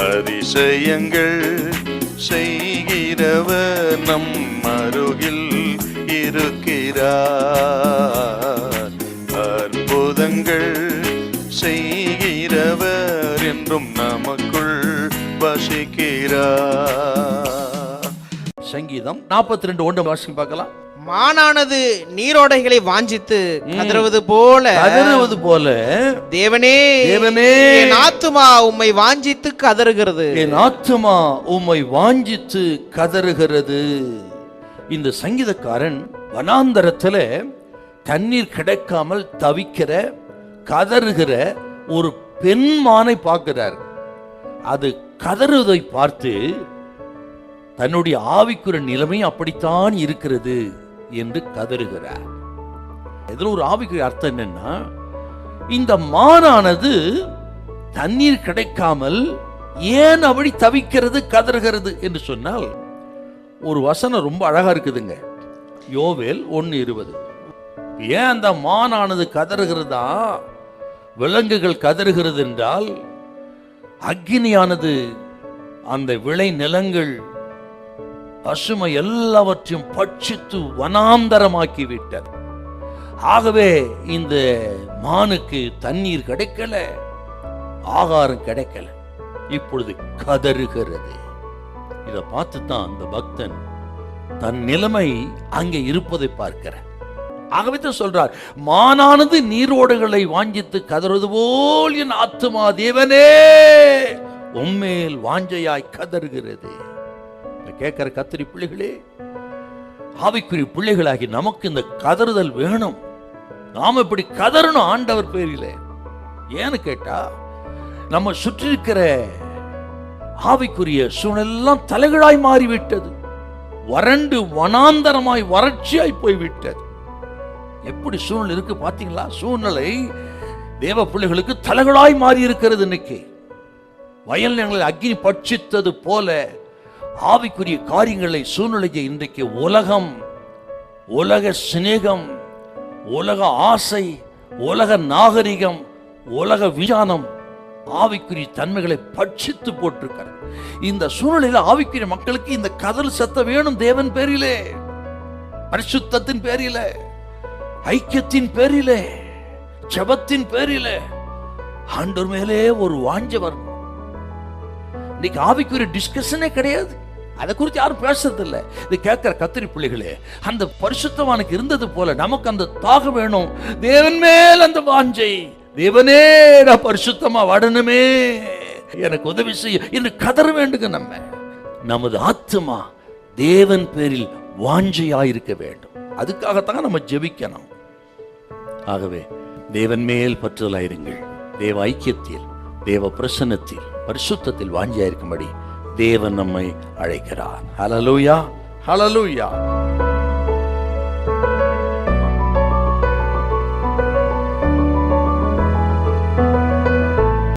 அதிசயங்கள் செய்கிறவர் நம் அருகில் இருக்கிறார். அற்புதங்கள் செய்கிறவர் என்றும் நமக்குள் வசிக்கிறார். சங்கீதம் 42:1 வாசி பார்க்கலாம். மானானது நீரோடைகளை வாஞ்சித்து கதறுவது போல தேவனே என் ஆத்துமா உம்மை வாஞ்சித்து கதறுகிறது. என் ஆத்துமா உம்மை வாஞ்சித்து கதறுகிறது. இந்த சங்கீதக்காரன் வனாந்தரத்துல தண்ணீர் கிடைக்காமல் தவிக்கிற கதறுகிற ஒரு பெண்மானை பார்க்கிறார். அது கதறுவதை பார்த்து தன்னுடைய ஆவிக்குரிய நிலைமை அப்படித்தான் இருக்கிறது என்று கதறுகிறார். இதுல ஒரு ஆவிக்குரிய அர்த்தம் என்னன்னா, இந்த மானானது தண்ணீர் கிடைக்காமல் ஏன் அப்படி தவிக்கிறது கதறுகிறது என்று சொன்னால், ஒரு வசனம் ரொம்ப அழகா இருக்குதுங்க. யோவேல் 1:20. ஏன் அந்த மானானது கதறுகிறதா, விலங்குகள் கதறுகிறது என்றால், அக்கினியானது அந்த விளை நிலங்கள் பசுமை எல்லாவற்றையும் பட்சித்து வனாந்தரமாக்கி விட்டது. ஆகவே இந்த மானுக்கு தண்ணீர் கிடைக்கல, ஆகாரம் கிடைக்கல, இப்பொழுது கதறுகிறது. இதை பார்த்துதான் அந்த பக்தன் தன் நிலைமை அங்கே இருப்பதை பார்க்கிறார். ஆகவே தான் சொல்றார், மானானது நீரோடுகளை வாஞ்சித்து கதறுவது போல் என் ஆத்துமா தேவனே உம்மேல் வாஞ்சையாய் கதறுகிறது. கேட்கிற கத்திரி பிள்ளைகளே, ஆவிக்குரிய பிள்ளைகளாகி நமக்கு இந்த கதறுதல் வேணும். நாம இப்படி கதறணும் ஆண்டவர் பேரிலே. ஏன்னு கேட்டா, நம்ம சுற்றி இருக்கிற ஆவிக்குரிய சூழலெல்லாம் தலைகளாய் மாறிவிட்டது. வறண்டு வனாந்தரமாய் வறட்சியாய் போய்விட்டது. எப்படி சூழ்நிலை இருக்கு பாத்தீங்களா? சூழ்நிலை தேவ பிள்ளைகளுக்கு தலைகளாய் மாறி இருக்கிறது. இன்னைக்கு வயல் நிலங்களை அக்னி பட்சித்தது போல ஆவிக்குரிய காரியங்களை சூழ்நிலையை இன்றைக்கு உலகம், உலக சிநேகம், உலக ஆசை, உலக நாகரிகம், உலக விஞ்ஞானம் ஆவிக்குரிய தன்மைகளை பட்சித்து போட்டிருக்கிறது. இந்த சூழ்நிலையில் ஆவிக்குரிய மக்களுக்கு இந்த கதல் சத்தம் வேணும். தேவன் பேரிலே, பரிசுத்தத்தின் பேரிலே, ஐக்கியத்தின் பேரிலே, ஜெபத்தின் பேரிலே ஆண்டவர் மேலே ஒரு வாஞ்ச வரணும். இன்னைக்கு ஆவிக்குரிய டிஸ்கஷனே கிடையாது. அதை குறித்து யாரும் பேசுறது இல்லை. இது கேட்கிற கத்திரி பிள்ளைகளே, அந்த பரிசுத்தவானுக்கு இருந்தது போல நமக்கு அந்த தாகம் வேணும். தேவன் மேல் அந்த வாஞ்சை, தேவனே நான் பரிசுத்தமா வாடணுமே, எனக்கு உதவி செய்ய என்று கதற வேண்டுங்க. நமது ஆத்துமா தேவன் பேரில் வாஞ்சையாயிருக்க வேண்டும். அதுக்காகத்தான் நம்ம ஜெபிக்கணும். ஆகவே தேவன் மேல் பற்றுதலாயிருங்கள். தேவ ஐக்கியத்தில், தேவ பிரசன்னத்தில், பரிசுத்தத்தில் வாஞ்சியாயிருக்கும்படி தேவன் நம்மை அழைக்கிறார். ஹல்லேலூயா, ஹல்லேலூயா.